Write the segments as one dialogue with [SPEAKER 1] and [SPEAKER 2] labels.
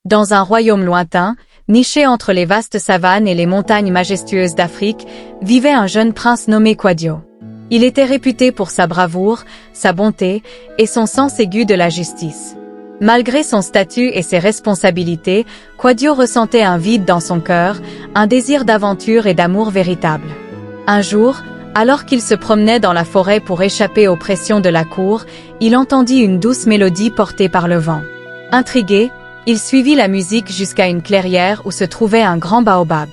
[SPEAKER 1] Dans un royaume lointain, niché entre les vastes savanes et les montagnes majestueuses d'Afrique, vivait un jeune prince nommé Quadio. Il était réputé pour sa bravoure, sa bonté et son sens aigu de la justice. Malgré son statut et ses responsabilités, Quadio ressentait un vide dans son cœur, un désir d'aventure et d'amour véritable. Un jour, alors qu'il se promenait dans la forêt pour échapper aux pressions de la cour, il entendit une douce mélodie portée par le vent. Intrigué, il suivit la musique jusqu'à une clairière où se trouvait un grand baobab.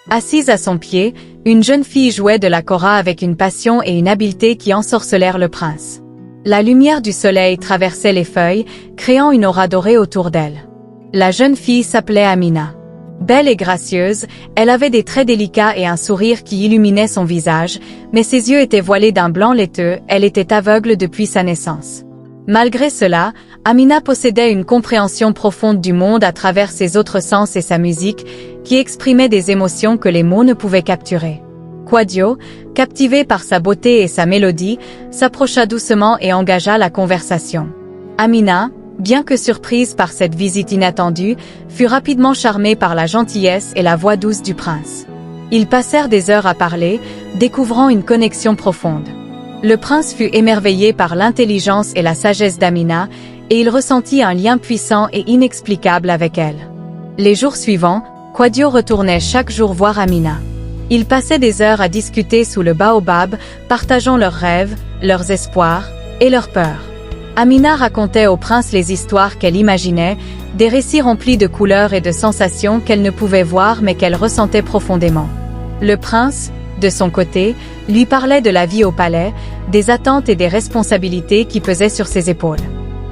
[SPEAKER 1] Assise à son pied, une jeune fille jouait de la kora avec une passion et une habileté qui ensorcelèrent le prince. La lumière du soleil traversait les feuilles, créant une aura dorée autour d'elle. La jeune fille s'appelait Amina. Belle et gracieuse, elle avait des traits délicats et un sourire qui illuminait son visage, mais ses yeux étaient voilés d'un blanc laiteux, elle était aveugle depuis sa naissance. Malgré cela, Amina possédait une compréhension profonde du monde à travers ses autres sens et sa musique, qui exprimait des émotions que les mots ne pouvaient capturer. Quadio, captivé par sa beauté et sa mélodie, s'approcha doucement et engagea la conversation. Amina, bien que surprise par cette visite inattendue, fut rapidement charmée par la gentillesse et la voix douce du prince. Ils passèrent des heures à parler, découvrant une connexion profonde. Le prince fut émerveillé par l'intelligence et la sagesse d'Amina, et il ressentit un lien puissant et inexplicable avec elle. Les jours suivants, Quadio retournait chaque jour voir Amina. Ils passaient des heures à discuter sous le baobab, partageant leurs rêves, leurs espoirs et leurs peurs. Amina racontait au prince les histoires qu'elle imaginait, des récits remplis de couleurs et de sensations qu'elle ne pouvait voir mais qu'elle ressentait profondément. Le prince, de son côté, lui parlait de la vie au palais, des attentes et des responsabilités qui pesaient sur ses épaules.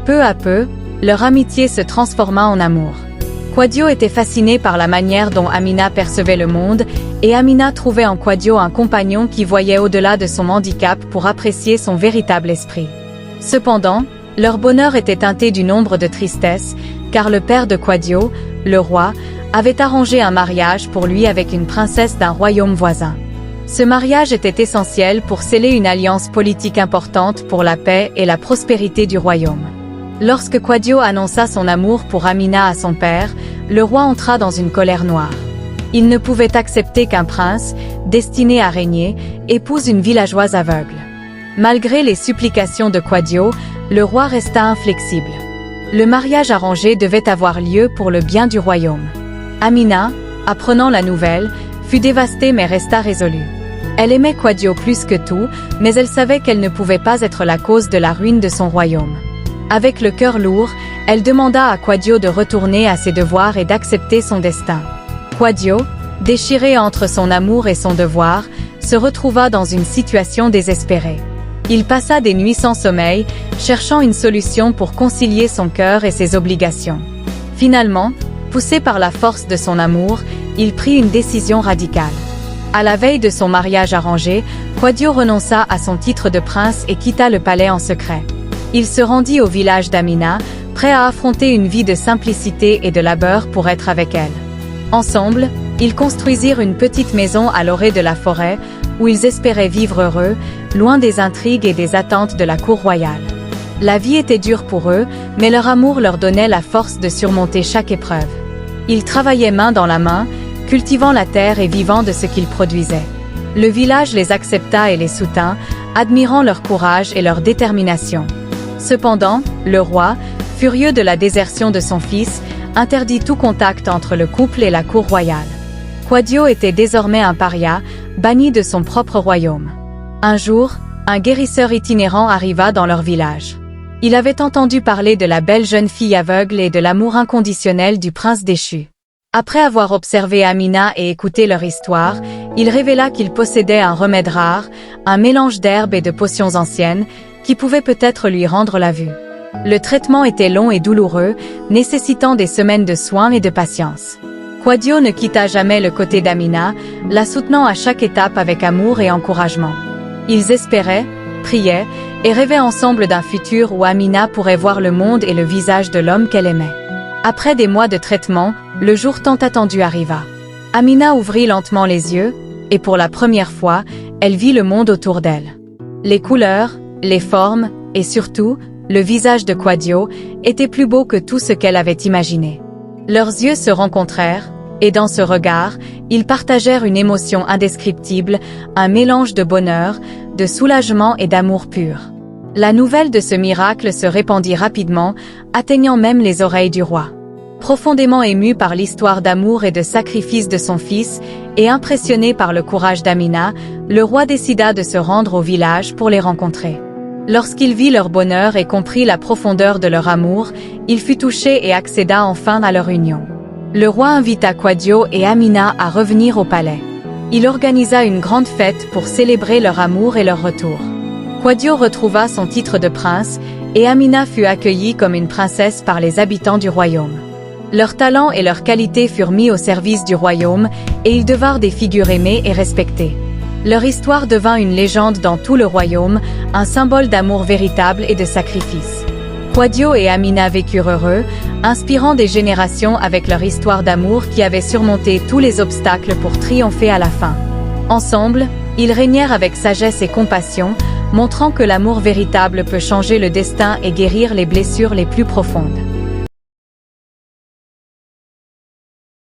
[SPEAKER 1] Peu à peu, leur amitié se transforma en amour. Quadio était fasciné par la manière dont Amina percevait le monde, et Amina trouvait en Quadio un compagnon qui voyait au-delà de son handicap pour apprécier son véritable esprit. Cependant, leur bonheur était teinté d'une ombre de tristesse, car le père de Quadio, le roi, avait arrangé un mariage pour lui avec une princesse d'un royaume voisin. Ce mariage était essentiel pour sceller une alliance politique importante pour la paix et la prospérité du royaume. Lorsque Quadio annonça son amour pour Amina à son père, le roi entra dans une colère noire. Il ne pouvait accepter qu'un prince, destiné à régner, épouse une villageoise aveugle. Malgré les supplications de Quadio, le roi resta inflexible. Le mariage arrangé devait avoir lieu pour le bien du royaume. Amina, apprenant la nouvelle, fut dévastée mais resta résolue. Elle aimait Quadio plus que tout, mais elle savait qu'elle ne pouvait pas être la cause de la ruine de son royaume. Avec le cœur lourd, elle demanda à Quadio de retourner à ses devoirs et d'accepter son destin. Quadio, déchiré entre son amour et son devoir, se retrouva dans une situation désespérée. Il passa des nuits sans sommeil, cherchant une solution pour concilier son cœur et ses obligations. Finalement, poussé par la force de son amour, il prit une décision radicale. À la veille de son mariage arrangé, Quadio renonça à son titre de prince et quitta le palais en secret. Il se rendit au village d'Amina, prêt à affronter une vie de simplicité et de labeur pour être avec elle. Ensemble, ils construisirent une petite maison à l'orée de la forêt, où ils espéraient vivre heureux, loin des intrigues et des attentes de la cour royale. La vie était dure pour eux, mais leur amour leur donnait la force de surmonter chaque épreuve. Ils travaillaient main dans la main, cultivant la terre et vivant de ce qu'ils produisaient. Le village les accepta et les soutint, admirant leur courage et leur détermination. Cependant, le roi, furieux de la désertion de son fils, interdit tout contact entre le couple et la cour royale. Quadio était désormais un paria, banni de son propre royaume. Un jour, un guérisseur itinérant arriva dans leur village. Il avait entendu parler de la belle jeune fille aveugle et de l'amour inconditionnel du prince déchu. Après avoir observé Amina et écouté leur histoire, il révéla qu'il possédait un remède rare, un mélange d'herbes et de potions anciennes, qui pouvait peut-être lui rendre la vue. Le traitement était long et douloureux, nécessitant des semaines de soins et de patience. Quadio ne quitta jamais le côté d'Amina, la soutenant à chaque étape avec amour et encouragement. Ils espéraient, priaient et rêvaient ensemble d'un futur où Amina pourrait voir le monde et le visage de l'homme qu'elle aimait. Après des mois de traitement, le jour tant attendu arriva. Amina ouvrit lentement les yeux, et pour la première fois, elle vit le monde autour d'elle. Les couleurs, les formes, et surtout, le visage de Quadio, était plus beau que tout ce qu'elle avait imaginé. Leurs yeux se rencontrèrent, et dans ce regard, ils partagèrent une émotion indescriptible, un mélange de bonheur, de soulagement et d'amour pur. La nouvelle de ce miracle se répandit rapidement, atteignant même les oreilles du roi. Profondément ému par l'histoire d'amour et de sacrifice de son fils, et impressionné par le courage d'Amina, le roi décida de se rendre au village pour les rencontrer. Lorsqu'il vit leur bonheur et comprit la profondeur de leur amour, il fut touché et accéda enfin à leur union. Le roi invita Quadio et Amina à revenir au palais. Il organisa une grande fête pour célébrer leur amour et leur retour. Quadio retrouva son titre de prince, et Amina fut accueillie comme une princesse par les habitants du royaume. Leurs talents et leurs qualités furent mis au service du royaume, et ils devinrent des figures aimées et respectées. Leur histoire devint une légende dans tout le royaume, un symbole d'amour véritable et de sacrifice. Quadio et Amina vécurent heureux, inspirant des générations avec leur histoire d'amour qui avait surmonté tous les obstacles pour triompher à la fin. Ensemble, ils régnèrent avec sagesse et compassion, montrant que l'amour véritable peut changer le destin et guérir les blessures les plus profondes.